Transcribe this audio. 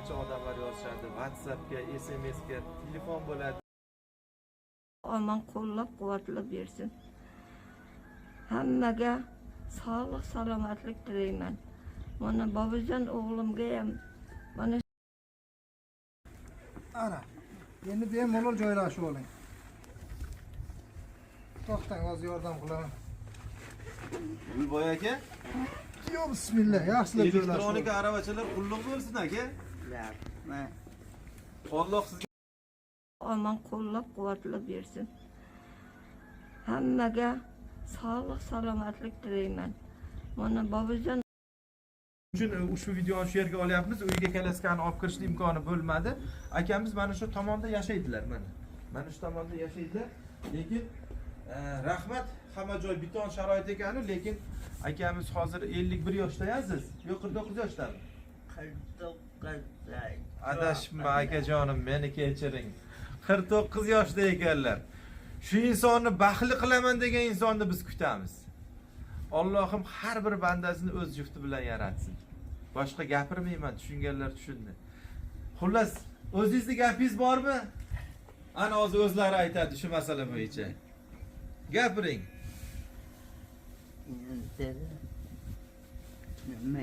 qancha odamlar yozishadi. WhatsAppga, SMSga, telefon bo'ladi. Aman qo'llab quvvatlab bersin. Hammaga sog'lik, salomatlik tilayman. Mana bobojon o'g'limga ham mana ana endi bemalol joylashib oling. To'xtang, hozir yordam qilaman. Gulboy aka, Yo bismillah, yaxshilab joylashib. elektronika aravachalar qulluq bo'lsin aka. Alloh sizga aman qo'llab quvvatlab bersin. Hammaga sog'lik, salomatlik tilayman. Mana bobojon uchun ushbu videoni shu yerga olyapmiz. Uyga kalaskani olib kirishni imkoni bo'lmadi. Akamiz mana shu tomonda yashaydilar mana. Mana shu tomonda yashaydilar. Lekin rahmat, hamma joy beton sharoit ekani, lekin akamiz hozir 51 yoshda siz? Yo'q 49 yoshdami? 49. Adashma akajonim, meni kechiring. 49 yoshda ekanlar. Shu insonni baxtli qilaman degan insonni biz kutamiz. Allohim har bir bandasini o'z jufti bilan yaratsin. Boshqa gapirmayman, tushunganlar tushundi. Xullas, o'zingizning gapingiz bormi? Ana hozir o'zlari aytadi shu masala bo'yicha. Gapiring. Nima